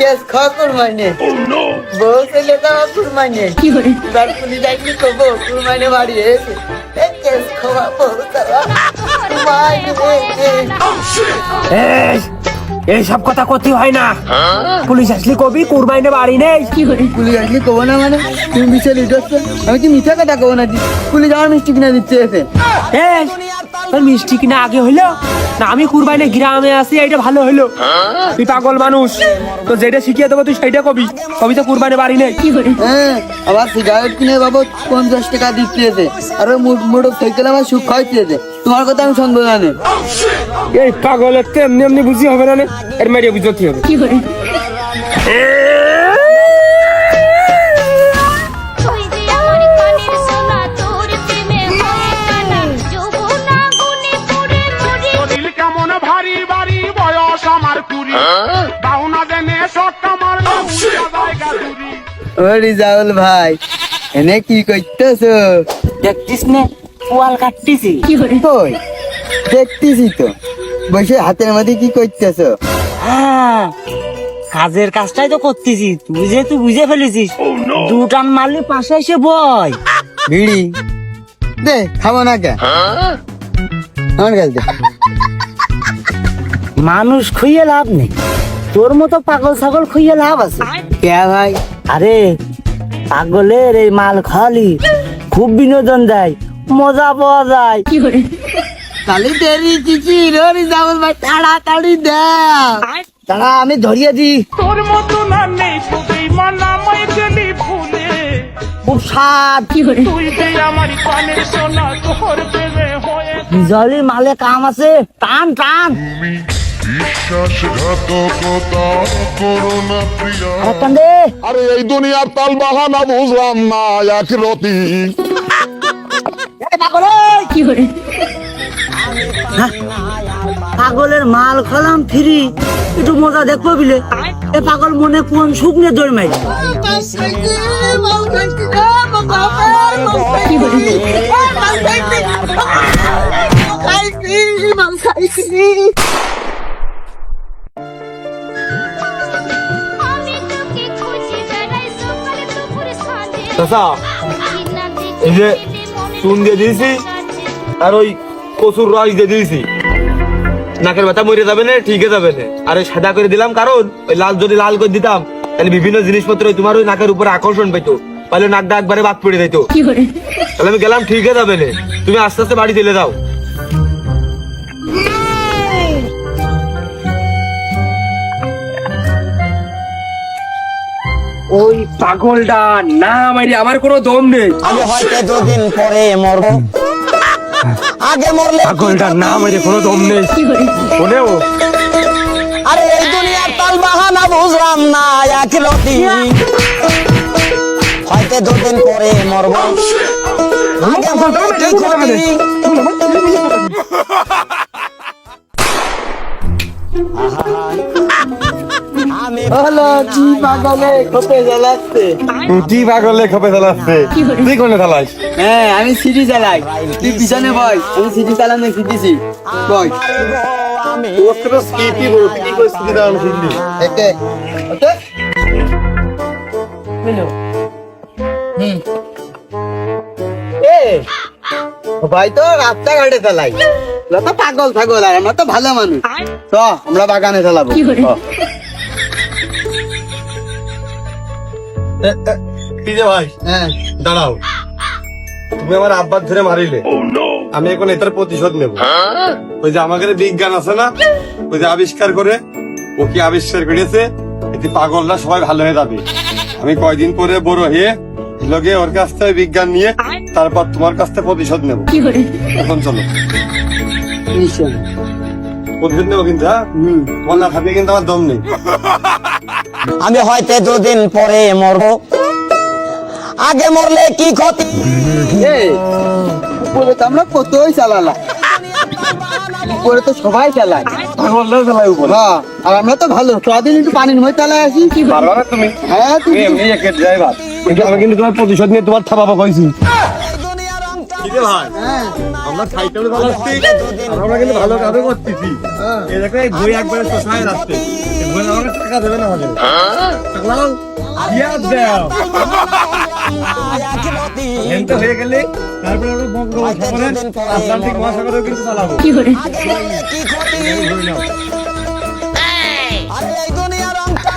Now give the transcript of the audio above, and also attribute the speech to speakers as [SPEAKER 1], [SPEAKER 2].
[SPEAKER 1] Case খকুর মানে বলছে লেখা কুরমানে তার পুলিশ আইনি কবো কুরমানে বাড়ি এসে কেস খোয়া
[SPEAKER 2] এই সব কথা কতি হয় না। পুলিশ আসলে কবি কুরবাইনে বাড়ি নেই।
[SPEAKER 1] পুলিশ আসলে কবো না মানে তুমি বিশাল উঠছো, আমি কি মিথ্যা কথা কবো নাকি? পুলিশ আমার মিষ্টি কিনা দিচ্ছে এসে।
[SPEAKER 2] তোর মিষ্টি কিনা আগে হইলো না? আমি কুরবাইনে গ্রামে আছি, এইটা ভালো হইলো। তুই পাগল মানুষ, তো যেটা শিখিয়ে দেবো তুই সেইটা কবি। কবি তো কুরবাইনে বাড়ি নেই।
[SPEAKER 1] হ্যাঁ, আবার সিগারেট কিনে বাবদ 50 টাকা দিচ্ছে আর ওই মোটর সাইকেল আমার সুখ খাইতেছে। তোমার কথা আমি শুনবো না।
[SPEAKER 2] এই পাগলের তো এমনি এমনি বুঝি হবে না, এর মেরিয়ে বুঝতে হবে।
[SPEAKER 1] রিজাউল ভাই, এনে কি করতেছো?
[SPEAKER 2] দেখছিস না ওয়াল কাটতেছি।
[SPEAKER 1] কই দেখতেছি তো, বসে হাতের মধ্যে কি করতেছো?
[SPEAKER 2] হ্যাঁ, কাজের কাজটাই তো করতেছি। তুই যেহেতু বুঝে ফেলেছিস, দুটান মারলে পাশে এসে বয়।
[SPEAKER 1] বিড়ি দে, খাবো না কে? আমার কাছে দে।
[SPEAKER 2] মানুষ খুইয়ে লাভ নেই, তোর মতো পাগল ছাগল খুইয়ে লাভ আছে।
[SPEAKER 1] কে ভাই?
[SPEAKER 2] আরে পাগলের এই মাল খালি খুব বিনোদন দেয়, মজা পাওয়া যায়।
[SPEAKER 1] তাহলে দেরি চিচি রিজাউল ভাই, তাড়াতাড়ি দে।
[SPEAKER 2] দাঁড়া আমি ধরিয়ে দিই।
[SPEAKER 3] তোর মতো না নেই তোকেই মানামাই গেলি ভুলে,
[SPEAKER 2] খুব স্বাদ।
[SPEAKER 3] তুই যে আমার কানের সোনা তোর প্রেমে হয়ে।
[SPEAKER 2] জলির মালে কাম আছে, টান টান।
[SPEAKER 4] বিশ্বাসঘাতকতা করো না প্রিয়া।
[SPEAKER 2] টান দে।
[SPEAKER 4] আরে এই দুনিয়ার তাল বাহানা বুঝলাম না এক রতি।
[SPEAKER 2] পাগলের মাল খালাম ফ্রি, একটু মজা দেখবো বিলে। এ পাগল মনে কোন সুখ নিয়ে দৌড় মারি।
[SPEAKER 5] এই যে চুন দিয়ে দিয়েছি আর ওই কচুর রস দিয়ে দিয়েছি, নাকের ব্যথা মরে যাবে না, ঠিক যাবে না। আর ওই সাদা করে দিলাম, কারণ ওই লাল যদি লাল করে দিতাম তাহলে বিভিন্ন জিনিসপত্র তোমার ওই নাকের উপরে আকর্ষণ পেতো, তাহলে নাকটা একবারে বাদ পড়ে যেত। তাহলে আমি গেলাম, ঠিক যাবে না, তুমি আস্তে আস্তে বাড়ি চলে যাও।
[SPEAKER 2] ওই পাগলটা না মারি আমার কোনো দম নেই।
[SPEAKER 6] আমি হয়তো দুদিন পরে মরবো, আগে মরলে
[SPEAKER 2] পাগলটার না মারি কোনো দম নেই। শোনেও
[SPEAKER 6] আরে এই দুনিয়ার তাল বাহানা বুঝলাম না এক রতি। হয়তো দুদিন পরে মরবো, আগে মরলে কি ক্ষতি? আমি
[SPEAKER 1] হলো কি পাগলে খোপে জ্বালাচ্ছে।
[SPEAKER 5] কি পাগলে খপে চালাচ্ছে? তুই কোনে চালাস?
[SPEAKER 1] হ্যাঁ, আমি সিটি চালাই, তুই পিছনে বয়। আমি সিটি চালানো শিখেছি, বয়।
[SPEAKER 6] আমি
[SPEAKER 1] একে ওকে। এ ভাই তো রাস্তাঘাটে চালাই, ওরা তো পাগল ছাগল, আর আমরা তো ভালো মানুষ। চ আমরা বাগানে চালাবো।
[SPEAKER 5] কি যে ভাই,
[SPEAKER 1] হ্যাঁ
[SPEAKER 5] দাঁড়াও। তুমি আমার আব্বার ধরে মারিলে, আমি এখন এটার প্রতিশোধ নেব। ওই যে আমাদের বিজ্ঞান আছে না, ওই যে আবিষ্কার করে, ও কি আবিষ্কার করেছে, এটি পাগলরা সবাই ভালো হয়ে যাবে। আমি কয়দিন পরে বড় হয়ে লগে ওর কাছ থেকে বিজ্ঞান নিয়ে তারপর তোমার কাছ থেকে প্রতিশোধ নেব। এখন চলো,
[SPEAKER 1] নিশ্চয়।
[SPEAKER 5] প্রতিশোধ নেবো কিন্তু। হ্যাঁ, তোমার না খাবে কিন্তু আমার দম নেই।
[SPEAKER 6] আমি হয়তো দুদিন পরে মরবো, আগে মরলে কি ক্ষতি?
[SPEAKER 1] উপরে তো আমরা কতই চালালাম, উপরে তো সবাই চালায়,
[SPEAKER 5] পাগলরা চালায় উপরে।
[SPEAKER 1] হ্যাঁ, আর আমরা তো ভালো। কদিন একটু পানির মধ্যে চালায় আসি।
[SPEAKER 5] পারবা না তুমি?
[SPEAKER 1] হ্যাঁ,
[SPEAKER 5] তুমি এমনি একের ড্রাইভার, কিন্তু আমি কিন্তু তোমার প্রতিশোধ নিয়ে তোমার থাপাবো কইছি। কিরে ভাই আমরা সাইকেল চালাচ্ছি আর আমরা কিন্তু ভালো কাজও করতেছি এই দেখো এই বই একবারে শোষায় যাচ্ছে এই বই আমাকে টাকা দেবে না আমাদের টাকা দিয়া দাও এনটা হয়ে গেলে তারপরে আমরা বঙ্গোপসাগরে আটলান্টিক মহাসাগরেও কিন্তু চালাবো
[SPEAKER 6] কি ক্ষতি আরে এই দুনিয়ার অঙ্কা